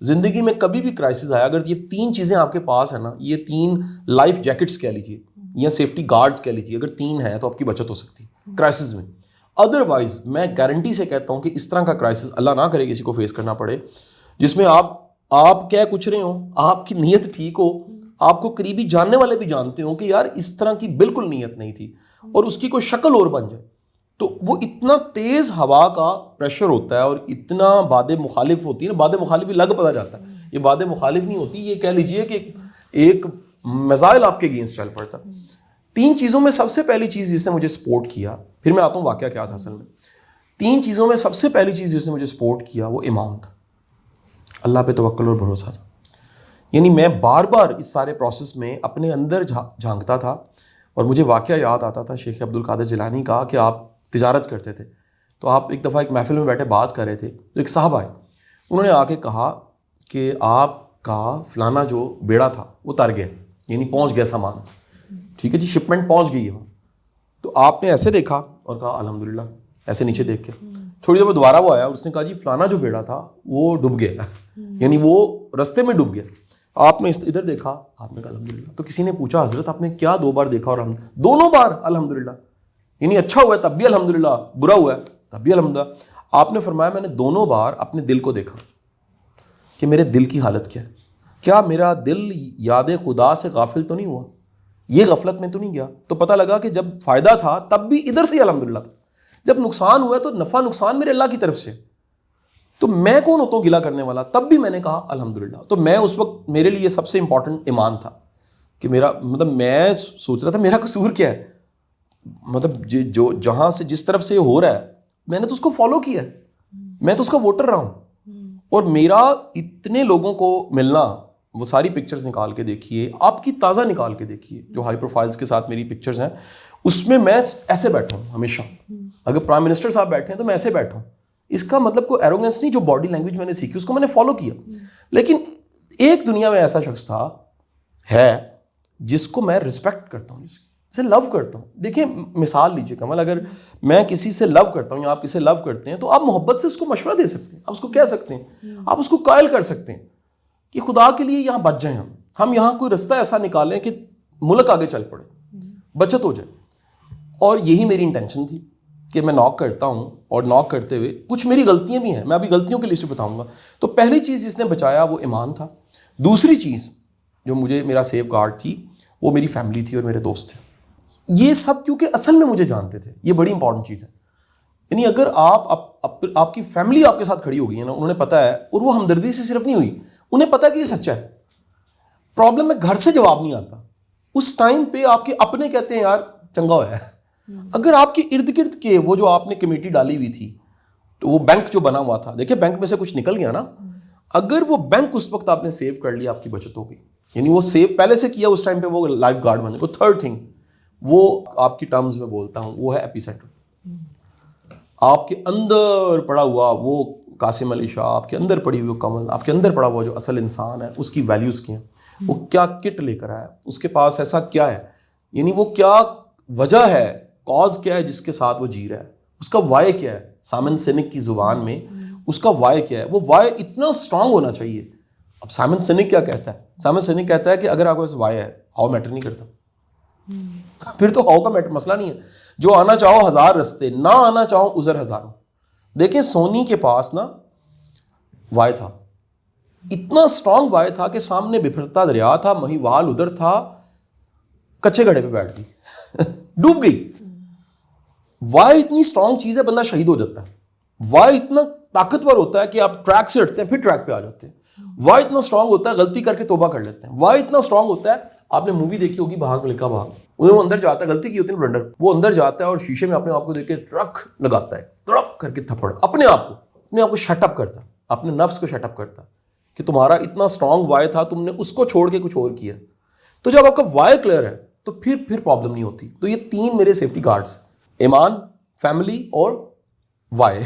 زندگی میں کبھی بھی کرائسس آیا, اگر یہ 3 چیزیں آپ کے پاس ہیں نا, یہ 3 لائف جیکٹس کہہ لیجیے یا سیفٹی گارڈز کہہ لیجیے, اگر 3 ہیں تو آپ کی بچت ہو سکتی ہے کرائسس میں. ادروائز میں گارنٹی سے کہتا ہوں کہ اس طرح کا کرائسس اللہ نہ کرے کسی کو فیس کرنا پڑے جس میں آپ کہہ کچھ رہے ہوں, آپ کی نیت ٹھیک ہو, آپ کو قریبی جاننے والے بھی جانتے ہوں کہ یار اس طرح کی بالکل نیت نہیں تھی, اور اس کی کوئی شکل اور بن جائے, تو وہ اتنا تیز ہوا کا پریشر ہوتا ہے اور اتنا باد مخالف ہوتی ہے نا, باد مخالف بھی لگ پتا جاتا ہے, یہ باد مخالف نہیں ہوتی, یہ کہہ لیجئے کہ ایک میزائل آپ کے اگینسٹ چل پڑتا. 3 چیزوں میں سب سے پہلی چیز جس نے مجھے سپورٹ کیا, پھر میں آتا ہوں واقعہ کیا تھا اصل میں. 3 چیزوں میں سب سے پہلی چیز جس نے مجھے سپورٹ کیا وہ ایمان تھا, اللہ پہ توکل اور بھروسہ تھا. یعنی میں بار بار اس سارے پروسیس میں اپنے اندر جھانکتا تھا, اور مجھے واقعہ یاد آتا تھا شیخ عبد القادر جیلانی کا کہ آپ تجارت کرتے تھے, تو آپ ایک دفعہ ایک محفل میں بیٹھے بات کر رہے تھے, تو ایک صاحب آئے, انہوں نے آ کے کہا کہ آپ کا فلانا جو بیڑا تھا وہ تر گیا, یعنی پہنچ گیا سامان, ٹھیک ہے جی, شپمنٹ پہنچ گئی ہے. تو آپ نے ایسے دیکھا اور کہا الحمدللہ, ایسے نیچے دیکھ کے. تھوڑی دیر بعد دوبارہ وہ آیا, اس نے کہا جی فلانا جو بیڑا تھا وہ ڈوب گیا, یعنی وہ رستے میں ڈوب گیا. آپ نے ادھر دیکھا, آپ نے کہا الحمدللہ. تو کسی نے پوچھا حضرت آپ نے کیا 2 بار دیکھا, اور ہم 2 بار الحمدللہ, یعنی اچھا ہوا ہے تب بھی الحمدللہ, برا ہوا ہے تب بھی الحمدللہ. آپ نے فرمایا میں نے 2 بار اپنے دل کو دیکھا کہ میرے دل کی حالت کیا ہے, کیا میرا دل یاد خدا سے غافل تو نہیں ہوا, یہ غفلت میں تو نہیں گیا. تو پتہ لگا کہ جب فائدہ تھا تب بھی ادھر سے ہی الحمدللہ تھا, جب نقصان ہوا تو نفع نقصان میرے اللہ کی طرف سے, تو میں کون ہوتا ہوں گلا کرنے والا, تب بھی میں نے کہا الحمدللہ. تو میں اس وقت میرے لیے سب سے امپورٹنٹ ایمان تھا کہ میرا مطلب میں سوچ رہا تھا میرا قصور کیا ہے, مطلب جو جہاں سے جس طرف سے ہو رہا ہے میں نے تو اس کو فالو کیا ہے, میں تو اس کا ووٹر رہا ہوں. اور میرا اتنے لوگوں کو ملنا, وہ ساری پکچرز نکال کے دیکھیے, آپ کی تازہ نکال کے دیکھیے جو ہائی پروفائلز کے ساتھ میری پکچرز ہیں, اس میں ایسے بیٹھا ہوں ہمیشہ. اگر پرائم منسٹر صاحب بیٹھے ہیں تو میں ایسے بیٹھا ہوں. اس کا مطلب کوئی ایروگنس نہیں, جو باڈی لینگویج میں نے سیکھی اس کو میں نے فالو کیا. لیکن ایک دنیا میں ایسا شخص تھا ہے جس کو میں رسپیکٹ کرتا ہوں, جسے لو کرتا ہوں. دیکھیں مثال لیجیے کمال, اگر میں کسی سے لو کرتا ہوں یا آپ کسی سے لو کرتے ہیں تو آپ محبت سے اس کو مشورہ دے سکتے ہیں, آپ اس کو کہہ سکتے ہیں, آپ اس کو قائل کر سکتے ہیں کہ خدا کے لیے یہاں بچ جائیں, ہم یہاں کوئی رستہ ایسا نکالیں کہ ملک آگے چل پڑے, بچت ہو جائے. اور یہی میری انٹینشن تھی کہ میں ناک کرتا ہوں, اور ناک کرتے ہوئے کچھ میری غلطیاں بھی ہیں, میں ابھی غلطیوں کی لسٹ بتاؤں گا. تو پہلی چیز جس نے بچایا وہ ایمان تھا. دوسری چیز جو مجھے میرا سیف گارڈ تھی وہ میری فیملی تھی اور میرے دوست تھے. یہ سب کیونکہ اصل میں مجھے جانتے تھے, یہ بڑی امپورٹنٹ چیز ہے. یعنی اگر آپ کی فیملی آپ کے ساتھ کھڑی ہو گئی ہے نا, انہوں نے پتہ ہے, اور وہ ہمدردی سے صرف نہیں ہوئی, انہیں پتہ ہے کہ یہ سچا ہے. پرابلم میں گھر سے جواب نہیں آتا, اس ٹائم پہ آپ کے اپنے کہتے ہیں یار چنگا ہوا ہے. اگر آپ کے ارد گرد کے وہ جو آپ نے کمیٹی ڈالی ہوئی تھی, تو وہ بینک جو بنا ہوا تھا, دیکھیں بینک میں سے کچھ نکل گیا نا, اگر وہ بینک اس وقت آپ نے سیو کر لیا, آپ کی بچت ہو گئی. یعنی وہ سیو پہلے سے کیا, اس ٹائم پہ وہ لائف گارڈ بنے. وہ تھرڈ تھنگ, وہ آپ کی ٹرمز میں بولتا ہوں, وہ ہے ایپی سینٹر. آپ کے اندر پڑا ہوا وہ قاسم علی شاہ, آپ کے اندر پڑی ہوئی کمل, آپ کے اندر پڑا ہوا جو اصل انسان ہے, اس کی ویلیوز کی ہیں, وہ کیا کٹ لے کر آیا, اس کے پاس ایسا کیا ہے, یعنی وہ کیا وجہ ہے, کاز کیا ہے جس کے ساتھ وہ جی رہا ہے, اس کا وائی کیا ہے. سائمن سینک کی زبان میں اس کا وائی کیا ہے, وہ وائی اتنا اسٹرانگ ہونا چاہیے. اب سائمن سینک کیا کہتا ہے, سائمن سینک کہتا ہے کہ اگر آپ کو ایسا وائی ہے, ہاؤ میٹر نہیں کرتا, پھر تو ہاؤ کا مسئلہ نہیں ہے. جو آنا چاہو 1000 رستے, نہ آنا چاہو عذر ہزاروں. دیکھیں سونی کے پاس نا وائی تھا, اتنا اسٹرانگ وائی تھا کہ سامنے بپھرتا دریا تھا, مہیوال ادھر تھا, کچے گھڑے پہ بیٹھ گئی, ڈوب گئی. وائی اتنی اسٹرانگ چیز ہے, بندہ شہید ہو جاتا ہے. وائی اتنا طاقتور ہوتا ہے کہ آپ ٹریک سے ہٹتے ہیں پھر ٹریک پہ آ جاتے ہیں. وائی اتنا اسٹرانگ ہوتا ہے, غلطی کر کے توبہ کر لیتے ہیں. وائی اتنا اسٹرانگ ہوتا ہے, آپ نے مووی دیکھی ہوگی بھاگ ملکا بھاگ, انہیں وہ اندر جاتا ہے, غلطی کی ہوتی ہے بلنڈر, وہ اندر جاتا ہے اور شیشے میں اپنے آپ کو دیکھ کے ٹرک لگاتا ہے, تڑپ کر کے تھپڑ, اپنے آپ کو شٹ اپ کرتا ہے, اپنے نفس کو شٹ اپ کرتا ہے کہ تمہارا اتنا اسٹرانگ وائی تھا, تم نے اس کو چھوڑ کے کچھ اور کیا. تو جب آپ کا وائی کلیئر ہے تو پھر پرابلم نہیں ہوتی. تو یہ 3 میرے سیفٹی گارڈز, ایمان, فیملی اور وائی.